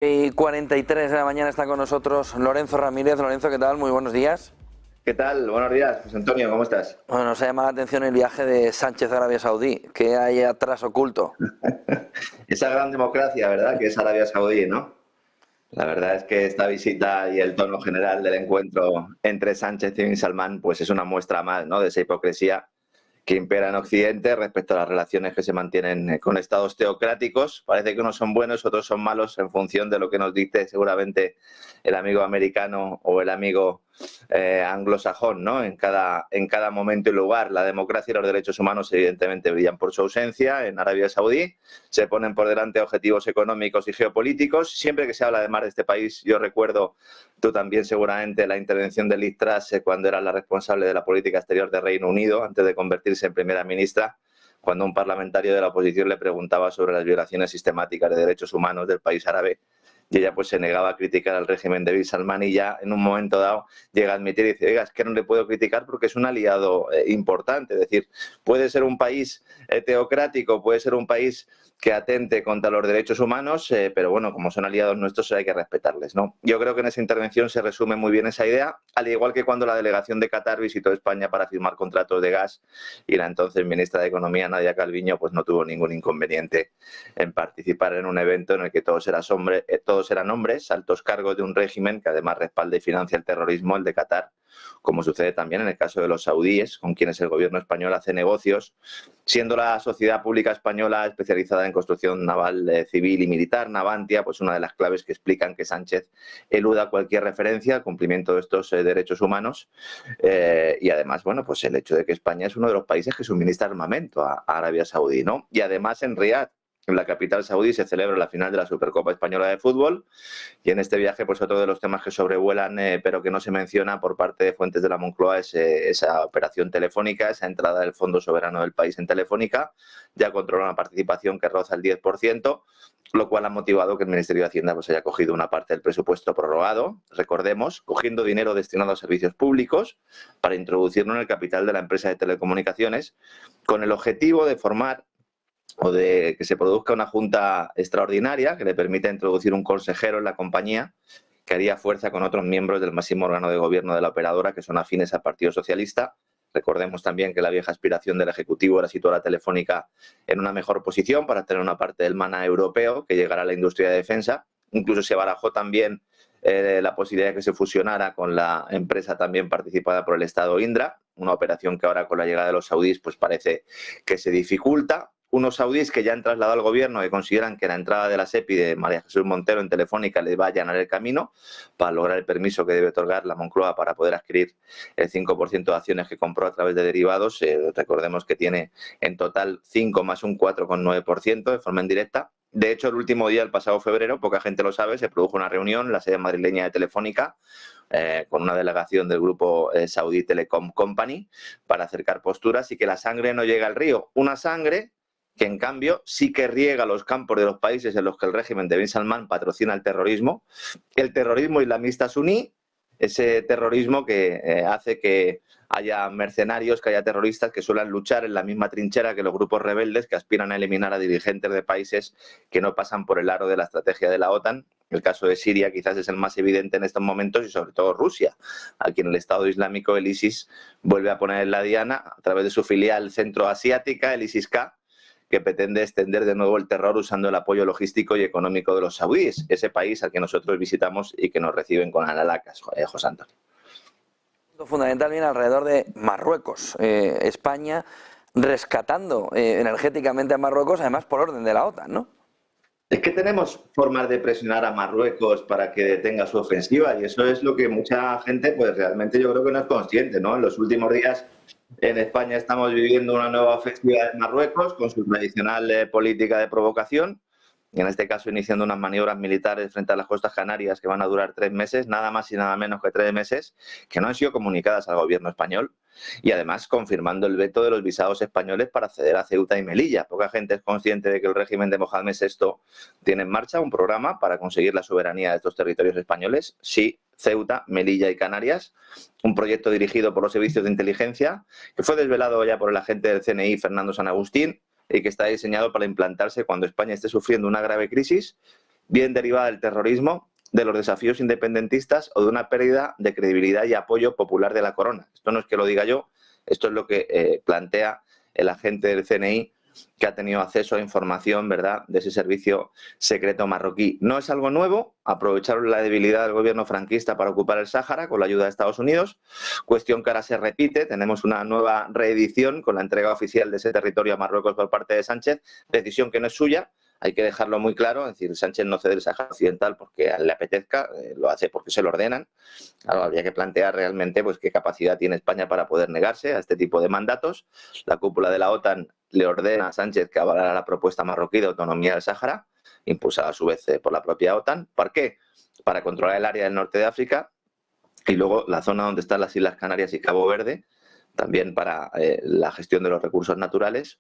Y 43 de la mañana está con nosotros Lorenzo Ramírez. Lorenzo, ¿qué tal? Muy buenos días. ¿Qué tal? Buenos días, José Antonio, ¿cómo estás? Bueno, nos ha llamado la atención el viaje de Sánchez a Arabia Saudí. ¿Qué hay atrás oculto? Esa gran democracia, ¿verdad? Que es Arabia Saudí, ¿no? La verdad es que esta visita y el tono general del encuentro entre Sánchez y Bin Salman, pues es una muestra más, ¿no?, de esa hipocresía que impera en Occidente respecto a las relaciones que se mantienen con estados teocráticos. Parece que unos son buenos, otros son malos en función de lo que nos dice seguramente el amigo americano o el amigo anglosajón, ¿no? En cada momento y lugar. La democracia y los derechos humanos evidentemente brillan por su ausencia en Arabia Saudí. Se ponen por delante objetivos económicos y geopolíticos. Siempre que se habla además de este país, yo recuerdo, tú también seguramente, la intervención de Liz Truss cuando era la responsable de la política exterior de Reino Unido, antes de convertirse en primera ministra, cuando un parlamentario de la oposición le preguntaba sobre las violaciones sistemáticas de derechos humanos del país árabe. Y ella pues se negaba a criticar al régimen de Bin Salman y ya en un momento dado llega a admitir y dice, oiga, es que no le puedo criticar porque es un aliado importante. Es decir, puede ser un país teocrático, puede ser un país que atente contra los derechos humanos, pero bueno, como son aliados nuestros hay que respetarles, ¿no? Yo creo que en esa intervención se resume muy bien esa idea, al igual que cuando la delegación de Qatar visitó España para firmar contratos de gas y la entonces ministra de Economía, Nadia Calviño, pues no tuvo ningún inconveniente en participar en un evento en el que todos eran hombres, altos cargos de un régimen que además respalda y financia el terrorismo, el de Qatar, como sucede también en el caso de los saudíes, con quienes el gobierno español hace negocios, siendo la sociedad pública española especializada en construcción naval, civil y militar, Navantia, pues una de las claves que explican que Sánchez eluda cualquier referencia al cumplimiento de estos derechos humanos y además, bueno, pues el hecho de que España es uno de los países que suministra armamento a Arabia Saudí, ¿no? Y además en Riad, en la capital saudí, se celebra la final de la Supercopa Española de Fútbol y en este viaje, pues otro de los temas que sobrevuelan, pero que no se menciona por parte de fuentes de la Moncloa es esa operación telefónica, esa entrada del Fondo Soberano del país en Telefónica. Ya controla una participación que roza el 10%, lo cual ha motivado que el Ministerio de Hacienda pues haya cogido una parte del presupuesto prorrogado, recordemos, cogiendo dinero destinado a servicios públicos para introducirlo en el capital de la empresa de telecomunicaciones, con el objetivo de formar o de que se produzca una junta extraordinaria que le permita introducir un consejero en la compañía que haría fuerza con otros miembros del máximo órgano de gobierno de la operadora que son afines al Partido Socialista. Recordemos también que la vieja aspiración del Ejecutivo era situar a Telefónica en una mejor posición para tener una parte del mana europeo que llegará a la industria de defensa. Incluso se barajó también la posibilidad de que se fusionara con la empresa también participada por el Estado Indra, una operación que ahora con la llegada de los saudíes pues parece que se dificulta. Unos saudíes que ya han trasladado al gobierno que consideran que la entrada de la SEPI de María Jesús Montero en Telefónica les va a allanar el camino para lograr el permiso que debe otorgar la Moncloa para poder adquirir el 5% de acciones que compró a través de derivados. Recordemos que tiene en total 5 más un 4,9% de forma indirecta. De hecho, el último día, el pasado febrero, poca gente lo sabe, se produjo una reunión en la sede madrileña de Telefónica con una delegación del grupo Saudi Telecom Company para acercar posturas y que la sangre no llega al río. Una sangre que en cambio sí que riega los campos de los países en los que el régimen de Bin Salman patrocina el terrorismo islamista suní, ese terrorismo que hace que haya mercenarios, que haya terroristas que suelen luchar en la misma trinchera que los grupos rebeldes que aspiran a eliminar a dirigentes de países que no pasan por el aro de la estrategia de la OTAN. El caso de Siria quizás es el más evidente en estos momentos y sobre todo Rusia, a quien el Estado Islámico, el ISIS, vuelve a poner en la diana a través de su filial centroasiática, el ISIS-K, que pretende extender de nuevo el terror usando el apoyo logístico y económico de los saudíes, ese país al que nosotros visitamos y que nos reciben con alalacas, José Antonio. Fundamental viene alrededor de Marruecos. España rescatando energéticamente a Marruecos, además por orden de la OTAN, ¿no? Es que tenemos formas de presionar a Marruecos para que detenga su ofensiva y eso es lo que mucha gente pues realmente yo creo que no es consciente, ¿no? En los últimos días en España estamos viviendo una nueva ofensiva de Marruecos con su tradicional política de provocación, y en este caso iniciando unas maniobras militares frente a las costas canarias que van a durar 3 meses, nada más y nada menos que 3 meses, que no han sido comunicadas al gobierno español y además confirmando el veto de los visados españoles para acceder a Ceuta y Melilla. Poca gente es consciente de que el régimen de Mohamed VI tiene en marcha un programa para conseguir la soberanía de estos territorios españoles. Sí, Ceuta, Melilla y Canarias, un proyecto dirigido por los servicios de inteligencia que fue desvelado ya por el agente del CNI, Fernando San Agustín, y que está diseñado para implantarse cuando España esté sufriendo una grave crisis bien derivada del terrorismo, de los desafíos independentistas o de una pérdida de credibilidad y apoyo popular de la corona. Esto no es que lo diga yo, esto es lo que plantea el agente del CNI que ha tenido acceso a información, ¿verdad?, de ese servicio secreto marroquí. No es algo nuevo, aprovecharon la debilidad del gobierno franquista para ocupar el Sáhara con la ayuda de Estados Unidos, cuestión que ahora se repite, tenemos una nueva reedición con la entrega oficial de ese territorio a Marruecos por parte de Sánchez, decisión que no es suya. Hay que dejarlo muy claro, es decir, Sánchez no cede el Sáhara Occidental porque le apetezca, lo hace porque se lo ordenan. Claro, habría que plantear realmente pues, qué capacidad tiene España para poder negarse a este tipo de mandatos. La cúpula de la OTAN le ordena a Sánchez que avalara la propuesta marroquí de autonomía del Sáhara, impulsada a su vez por la propia OTAN. ¿Por qué? Para controlar el área del norte de África y luego la zona donde están las Islas Canarias y Cabo Verde, también para la gestión de los recursos naturales.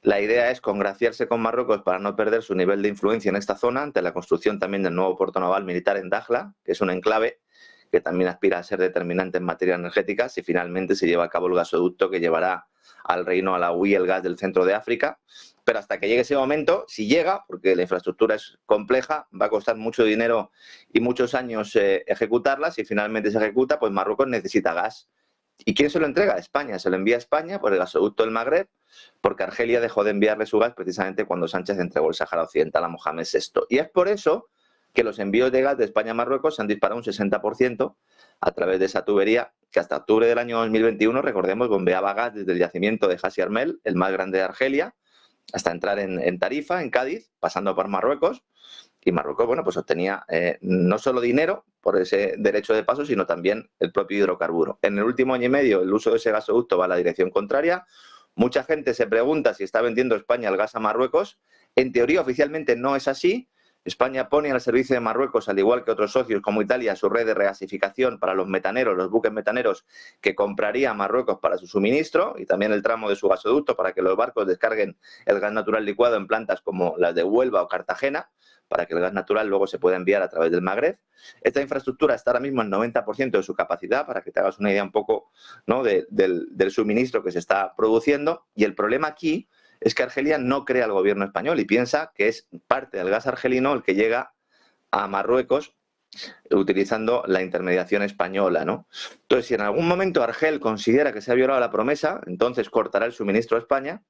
La idea es congraciarse con Marruecos para no perder su nivel de influencia en esta zona ante la construcción también del nuevo puerto naval militar en Dakhla, que es un enclave que también aspira a ser determinante en materia energética si finalmente se lleva a cabo el gasoducto que llevará al reino alauí el gas del centro de África. Pero hasta que llegue ese momento, si llega, porque la infraestructura es compleja, va a costar mucho dinero y muchos años ejecutarla. Si finalmente se ejecuta, pues Marruecos necesita gas. ¿Y quién se lo entrega? España. Se lo envía a España por el gasoducto del Magreb, porque Argelia dejó de enviarle su gas precisamente cuando Sánchez entregó el Sáhara Occidental a Mohamed VI. Y es por eso que los envíos de gas de España a Marruecos se han disparado un 60% a través de esa tubería que hasta octubre del año 2021, recordemos, bombeaba gas desde el yacimiento de Hassi Armel, el más grande de Argelia, hasta entrar en Tarifa, en Cádiz, pasando por Marruecos. Y Marruecos, bueno, pues obtenía no solo dinero por ese derecho de paso, sino también el propio hidrocarburo. En el último año y medio, el uso de ese gasoducto va a la dirección contraria. Mucha gente se pregunta si está vendiendo España el gas a Marruecos. En teoría, oficialmente no es así. España pone al servicio de Marruecos, al igual que otros socios como Italia, su red de regasificación para los metaneros, los buques metaneros que compraría Marruecos para su suministro y también el tramo de su gasoducto para que los barcos descarguen el gas natural licuado en plantas como las de Huelva o Cartagena, para que el gas natural luego se pueda enviar a través del Magreb. Esta infraestructura está ahora mismo en 90% de su capacidad, para que te hagas una idea un poco, ¿no?, del suministro que se está produciendo. Y el problema aquí es que Argelia no crea al gobierno español y piensa que es parte del gas argelino el que llega a Marruecos utilizando la intermediación española, ¿no? Entonces, si en algún momento Argel considera que se ha violado la promesa, entonces cortará el suministro a España.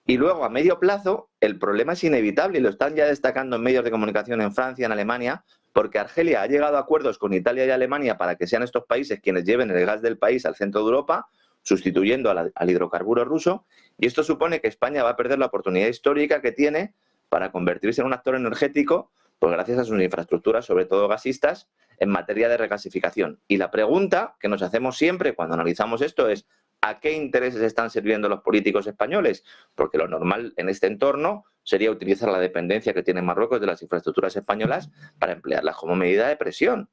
Y luego, a medio plazo, el problema es inevitable y lo están ya destacando en medios de comunicación en Francia, en Alemania, porque Argelia ha llegado a acuerdos con Italia y Alemania para que sean estos países quienes lleven el gas del país al centro de Europa, sustituyendo al hidrocarburo ruso, y esto supone que España va a perder la oportunidad histórica que tiene para convertirse en un actor energético, pues gracias a sus infraestructuras, sobre todo gasistas, en materia de regasificación. Y la pregunta que nos hacemos siempre cuando analizamos esto es: ¿a qué intereses están sirviendo los políticos españoles? Porque lo normal en este entorno sería utilizar la dependencia que tiene Marruecos de las infraestructuras españolas para emplearlas como medida de presión,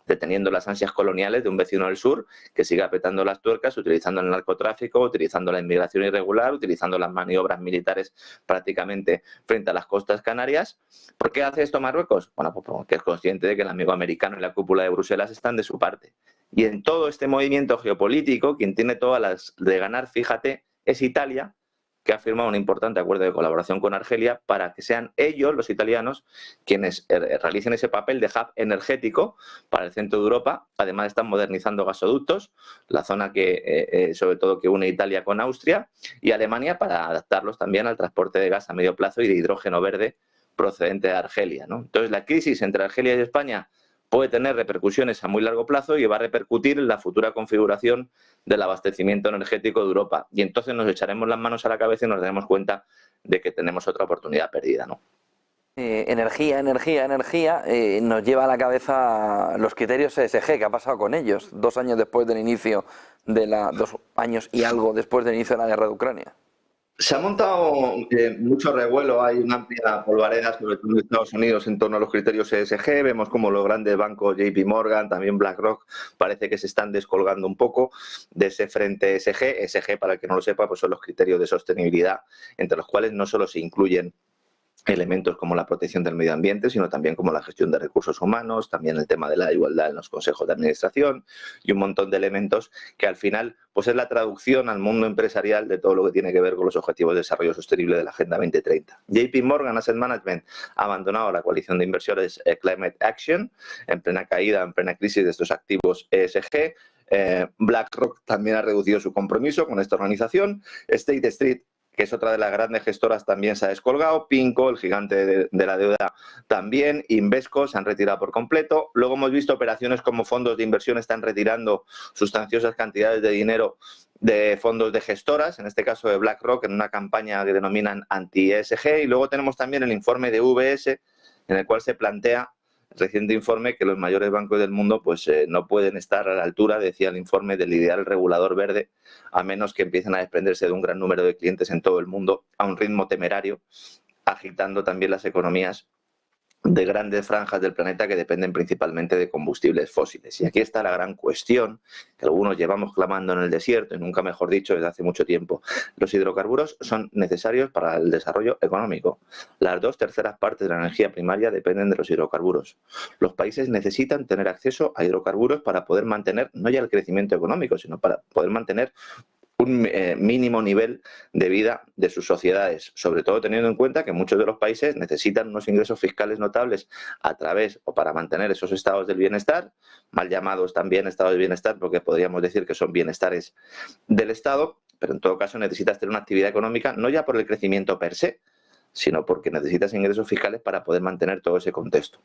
deteniendo las ansias coloniales de un vecino del sur que sigue apretando las tuercas, utilizando el narcotráfico, utilizando la inmigración irregular, utilizando las maniobras militares prácticamente frente a las costas canarias. ¿Por qué hace esto Marruecos? Bueno, pues porque es consciente de que el amigo americano y la cúpula de Bruselas están de su parte. Y en todo este movimiento geopolítico, quien tiene todas las de ganar, fíjate, es Italia, que ha firmado un importante acuerdo de colaboración con Argelia para que sean ellos, los italianos, quienes realicen ese papel de hub energético para el centro de Europa. Además, están modernizando gasoductos, la zona que, sobre todo, que une Italia con Austria y Alemania, para adaptarlos también al transporte de gas a medio plazo y de hidrógeno verde procedente de Argelia, ¿no? Entonces, la crisis entre Argelia y España puede tener repercusiones a muy largo plazo y va a repercutir en la futura configuración del abastecimiento energético de Europa. Y entonces nos echaremos las manos a la cabeza y nos daremos cuenta de que tenemos otra oportunidad perdida, ¿no? Energía, nos lleva a la cabeza los criterios ESG. ¿Qué ha pasado con ellos 2 años después del inicio de 2 años y algo después del inicio de la guerra de Ucrania? Se ha montado mucho revuelo, hay una amplia polvareda, sobre todo en Estados Unidos, en torno a los criterios ESG. Vemos como los grandes bancos, JP Morgan, también BlackRock, parece que se están descolgando un poco de ese frente ESG. ESG, para el que no lo sepa, pues son los criterios de sostenibilidad, entre los cuales no solo se incluyen elementos como la protección del medio ambiente, sino también como la gestión de recursos humanos, también el tema de la igualdad en los consejos de administración y un montón de elementos que al final pues es la traducción al mundo empresarial de todo lo que tiene que ver con los objetivos de desarrollo sostenible de la Agenda 2030. JP Morgan Asset Management ha abandonado la coalición de inversores Climate Action en plena caída, en plena crisis de estos activos ESG. BlackRock también ha reducido su compromiso con esta organización. State Street, que es otra de las grandes gestoras, también se ha descolgado. PIMCO, el gigante de la deuda, también. Invesco se han retirado por completo. Luego hemos visto operaciones como fondos de inversión están retirando sustanciosas cantidades de dinero de fondos de gestoras, en este caso de BlackRock, en una campaña que denominan anti-ESG. Y luego tenemos también el informe de UBS, en el cual se plantea reciente informe que los mayores bancos del mundo pues no pueden estar a la altura, decía el informe, del ideal regulador verde, a menos que empiecen a desprenderse de un gran número de clientes en todo el mundo a un ritmo temerario, agitando también las economías de grandes franjas del planeta que dependen principalmente de combustibles fósiles. Y aquí está la gran cuestión que algunos llevamos clamando en el desierto, y nunca mejor dicho, desde hace mucho tiempo. Los hidrocarburos son necesarios para el desarrollo económico. Las 2/3 partes de la energía primaria dependen de los hidrocarburos. Los países necesitan tener acceso a hidrocarburos para poder mantener no ya el crecimiento económico, sino para poder mantener un mínimo nivel de vida de sus sociedades, sobre todo teniendo en cuenta que muchos de los países necesitan unos ingresos fiscales notables a través o para mantener esos estados del bienestar, mal llamados también estados de bienestar porque podríamos decir que son bienestares del Estado, pero en todo caso necesitas tener una actividad económica no ya por el crecimiento per se, sino porque necesitas ingresos fiscales para poder mantener todo ese contexto.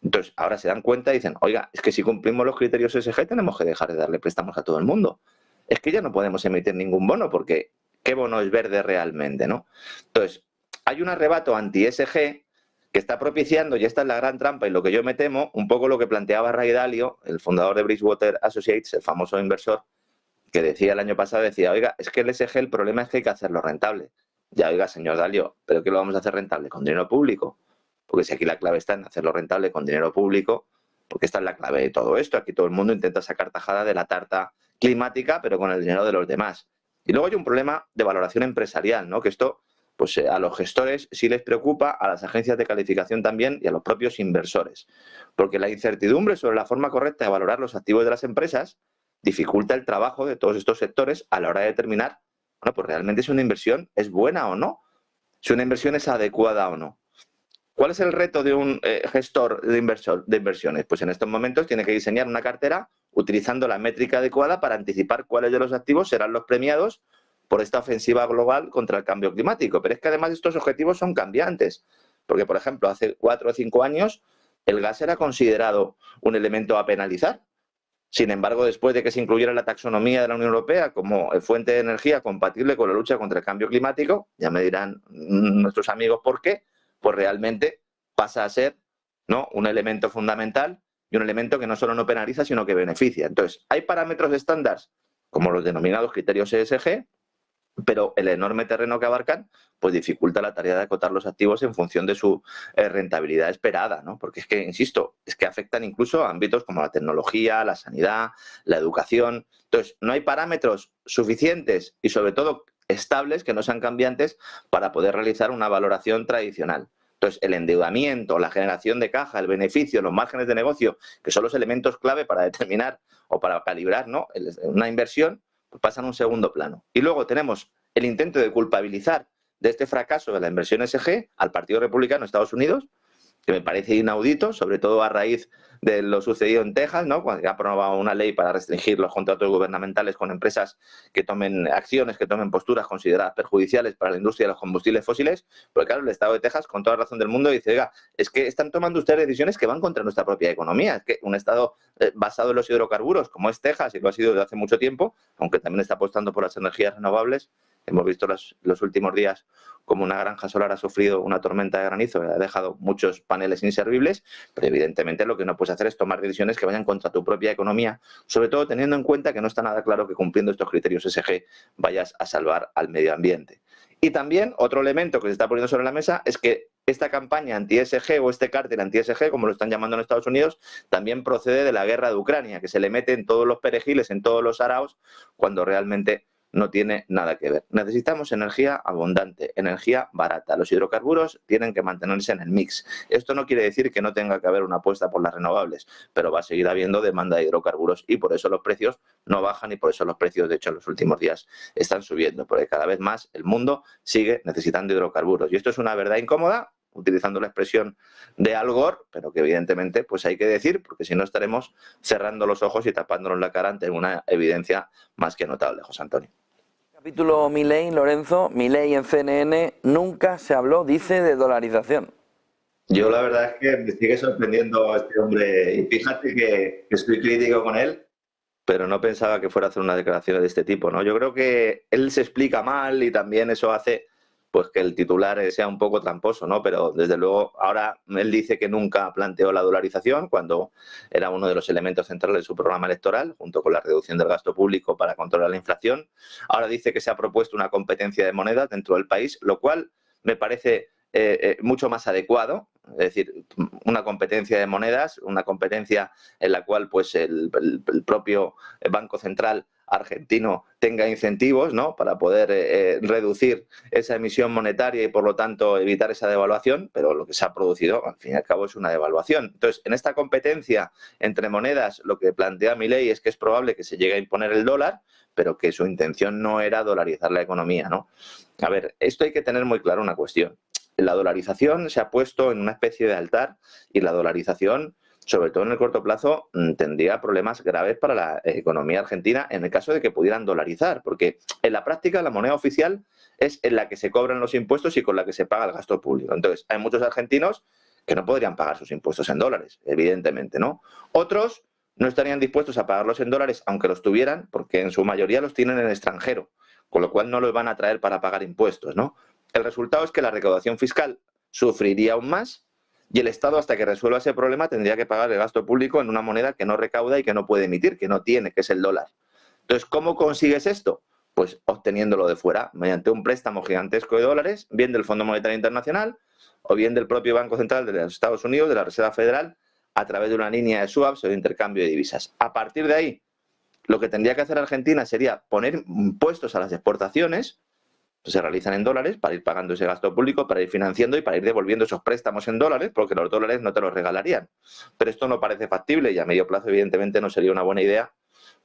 Entonces, ahora se dan cuenta y dicen, oiga, es que si cumplimos los criterios ESG tenemos que dejar de darle préstamos a todo el mundo. Es que ya no podemos emitir ningún bono porque ¿qué bono es verde realmente, no? Entonces, hay un arrebato anti-ESG que está propiciando, y esta es la gran trampa y lo que yo me temo, un poco lo que planteaba Ray Dalio, el fundador de Bridgewater Associates, el famoso inversor, que decía el año pasado, decía, oiga, es que el ESG el problema es que hay que hacerlo rentable. Ya, oiga, señor Dalio, ¿pero qué lo vamos a hacer rentable? ¿Con dinero público? Porque si aquí la clave está en hacerlo rentable con dinero público, porque esta es la clave de todo esto. Aquí todo el mundo intenta sacar tajada de la tarta climática, pero con el dinero de los demás. Y luego hay un problema de valoración empresarial, ¿no? Que esto, pues a los gestores sí les preocupa, a las agencias de calificación también y a los propios inversores. Porque la incertidumbre sobre la forma correcta de valorar los activos de las empresas dificulta el trabajo de todos estos sectores a la hora de determinar, bueno, pues realmente si una inversión es buena o no, si una inversión es adecuada o no. ¿Cuál es el reto de un gestor de inversiones? Pues en estos momentos tiene que diseñar una cartera utilizando la métrica adecuada para anticipar cuáles de los activos serán los premiados por esta ofensiva global contra el cambio climático. Pero es que además estos objetivos son cambiantes, porque por ejemplo hace 4 o 5 años el gas era considerado un elemento a penalizar. Sin embargo, después de que se incluyera la taxonomía de la Unión Europea como fuente de energía compatible con la lucha contra el cambio climático, ya me dirán nuestros amigos por qué, pues realmente pasa a ser, ¿no?, un elemento fundamental y un elemento que no solo no penaliza, sino que beneficia. Entonces, hay parámetros estándar, como los denominados criterios ESG, pero el enorme terreno que abarcan pues dificulta la tarea de acotar los activos en función de su rentabilidad esperada, ¿no? Porque es que, insisto, es que afectan incluso a ámbitos como la tecnología, la sanidad, la educación. Entonces, no hay parámetros suficientes y sobre todo estables, que no sean cambiantes, para poder realizar una valoración tradicional. Entonces, el endeudamiento, la generación de caja, el beneficio, los márgenes de negocio, que son los elementos clave para determinar o para calibrar, ¿no?, una inversión, pues pasan a un segundo plano. Y luego tenemos el intento de culpabilizar de este fracaso de la inversión ESG al Partido Republicano de Estados Unidos, que me parece inaudito, sobre todo a raíz de lo sucedido en Texas, ¿no?, cuando ha aprobado una ley para restringir los contratos gubernamentales con empresas que tomen acciones, que tomen posturas consideradas perjudiciales para la industria de los combustibles fósiles. Porque claro, el Estado de Texas, con toda razón del mundo, dice, oiga, es que están tomando ustedes decisiones que van contra nuestra propia economía. Es que un Estado basado en los hidrocarburos, como es Texas, y lo ha sido desde hace mucho tiempo, aunque también está apostando por las energías renovables, hemos visto los últimos días como una granja solar ha sufrido una tormenta de granizo que ha dejado muchos paneles inservibles, pero evidentemente lo que no puedes hacer es tomar decisiones que vayan contra tu propia economía, sobre todo teniendo en cuenta que no está nada claro que cumpliendo estos criterios ESG vayas a salvar al medio ambiente. Y también otro elemento que se está poniendo sobre la mesa es que esta campaña anti-ESG o este cártel anti-ESG, como lo están llamando en Estados Unidos, también procede de la guerra de Ucrania, que se le mete en todos los perejiles, en todos los araos, cuando realmente no tiene nada que ver. Necesitamos energía abundante, energía barata. Los hidrocarburos tienen que mantenerse en el mix. Esto no quiere decir que no tenga que haber una apuesta por las renovables, pero va a seguir habiendo demanda de hidrocarburos y por eso los precios no bajan y por eso los precios, de hecho, en los últimos días están subiendo, porque cada vez más el mundo sigue necesitando hidrocarburos. Y esto es una verdad incómoda, utilizando la expresión de Al Gore, pero que evidentemente pues hay que decir, porque si no estaremos cerrando los ojos y tapándonos la cara ante una evidencia más que notable, José Antonio. Capítulo Milei, Lorenzo. Milei en CNN nunca se habló, dice, de dolarización. Yo la verdad es que me sigue sorprendiendo este hombre y fíjate que estoy crítico con él, pero no pensaba que fuera a hacer una declaración de este tipo, ¿no? Yo creo que él se explica mal y también eso hace pues que el titular sea un poco tramposo, ¿no? Pero desde luego ahora él dice que nunca planteó la dolarización cuando era uno de los elementos centrales de su programa electoral, junto con la reducción del gasto público para controlar la inflación. Ahora dice que se ha propuesto una competencia de moneda dentro del país, lo cual me parece mucho más adecuado, es decir, una competencia de monedas, una competencia en la cual pues el propio Banco Central argentino tenga incentivos, ¿no?, para poder reducir esa emisión monetaria y por lo tanto evitar esa devaluación, pero lo que se ha producido al fin y al cabo es una devaluación. Entonces, en esta competencia entre monedas, lo que plantea Milei es que es probable que se llegue a imponer el dólar, pero que su intención no era dolarizar la economía, ¿no? A ver, esto hay que tener muy claro una cuestión. La dolarización se ha puesto en una especie de altar y la dolarización, sobre todo en el corto plazo, tendría problemas graves para la economía argentina en el caso de que pudieran dolarizar, porque en la práctica la moneda oficial es en la que se cobran los impuestos y con la que se paga el gasto público. Entonces, hay muchos argentinos que no podrían pagar sus impuestos en dólares, evidentemente, ¿no? Otros no estarían dispuestos a pagarlos en dólares, aunque los tuvieran, porque en su mayoría los tienen en el extranjero, con lo cual no los van a traer para pagar impuestos, ¿no? El resultado es que la recaudación fiscal sufriría aún más y el Estado, hasta que resuelva ese problema, tendría que pagar el gasto público en una moneda que no recauda y que no puede emitir, que no tiene, que es el dólar. Entonces, ¿cómo consigues esto? Pues obteniéndolo de fuera, mediante un préstamo gigantesco de dólares, bien del Fondo Monetario Internacional o bien del propio Banco Central de los Estados Unidos, de la Reserva Federal, a través de una línea de swaps o de intercambio de divisas. A partir de ahí, lo que tendría que hacer Argentina sería poner impuestos a las exportaciones, que se realizan en dólares, para ir pagando ese gasto público, para ir financiando y para ir devolviendo esos préstamos en dólares, porque los dólares no te los regalarían. Pero esto no parece factible y a medio plazo, evidentemente, no sería una buena idea,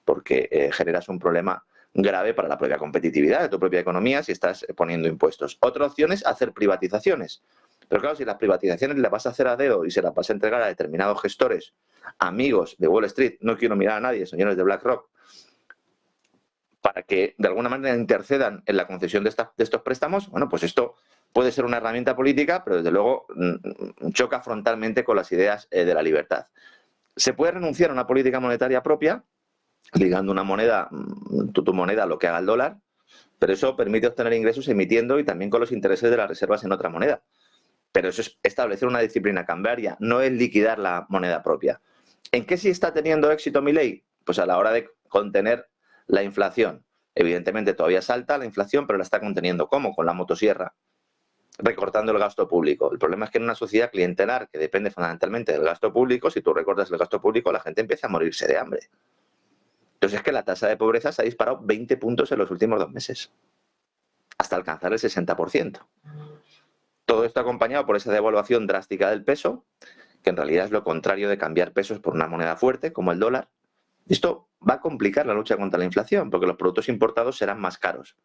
porque generas un problema grave para la propia competitividad de tu propia economía si estás poniendo impuestos. Otra opción es hacer privatizaciones. Pero claro, si las privatizaciones las vas a hacer a dedo y se las vas a entregar a determinados gestores, amigos de Wall Street, no quiero mirar a nadie, señores de BlackRock, para que de alguna manera intercedan en la concesión de estos préstamos, bueno, pues esto puede ser una herramienta política, pero desde luego choca frontalmente con las ideas de la libertad. Se puede renunciar a una política monetaria propia, ligando una moneda, tu moneda a lo que haga el dólar, pero eso permite obtener ingresos emitiendo y también con los intereses de las reservas en otra moneda. Pero eso es establecer una disciplina cambiaria, no es liquidar la moneda propia. ¿En qué sí está teniendo éxito Milei? Pues a la hora de contener la inflación. Evidentemente todavía es alta la inflación, pero la está conteniendo. ¿Cómo? Con la motosierra, recortando el gasto público. El problema es que en una sociedad clientelar que depende fundamentalmente del gasto público, si tú recortas el gasto público, la gente empieza a morirse de hambre. Entonces es que la tasa de pobreza se ha disparado 20 puntos en los últimos 2 meses, hasta alcanzar el 60%. Todo esto acompañado por esa devaluación drástica del peso, que en realidad es lo contrario de cambiar pesos por una moneda fuerte, como el dólar. Esto va a complicar la lucha contra la inflación, porque los productos importados serán más caros.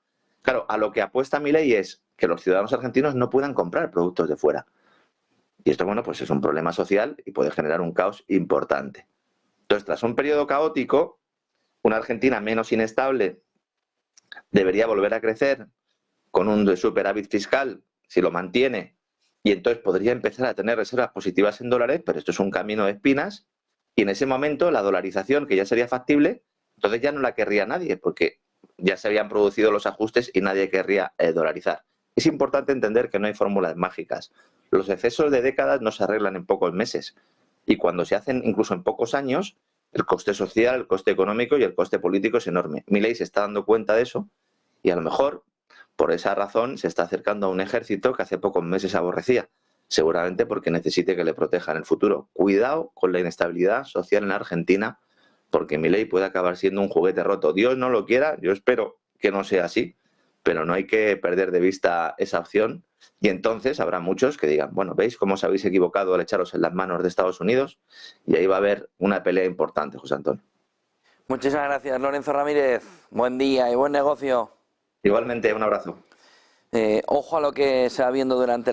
Claro, a lo que apuesta Milei es que los ciudadanos argentinos no puedan comprar productos de fuera. Y esto, bueno, pues es un problema social y puede generar un caos importante. Entonces, tras un periodo caótico, una Argentina menos inestable debería volver a crecer con un superávit fiscal, si lo mantiene, y entonces podría empezar a tener reservas positivas en dólares, pero esto es un camino de espinas, y en ese momento la dolarización, que ya sería factible, entonces ya no la querría nadie, porque ya se habían producido los ajustes y nadie querría dolarizar. Es importante entender que no hay fórmulas mágicas. Los excesos de décadas no se arreglan en pocos meses, y cuando se hacen incluso en pocos años, el coste social, el coste económico y el coste político es enorme. Milei se está dando cuenta de eso, y a lo mejor por esa razón se está acercando a un ejército que hace pocos meses aborrecía, seguramente porque necesite que le proteja en el futuro. Cuidado con la inestabilidad social en Argentina, porque Milei puede acabar siendo un juguete roto. Dios no lo quiera, yo espero que no sea así, pero no hay que perder de vista esa opción. Y entonces habrá muchos que digan, bueno, ¿veis cómo os habéis equivocado al echaros en las manos de Estados Unidos? Y ahí va a haber una pelea importante, José Antonio. Muchísimas gracias, Lorenzo Ramírez. Buen día y buen negocio. Igualmente, un abrazo. Ojo a lo que se va viendo durante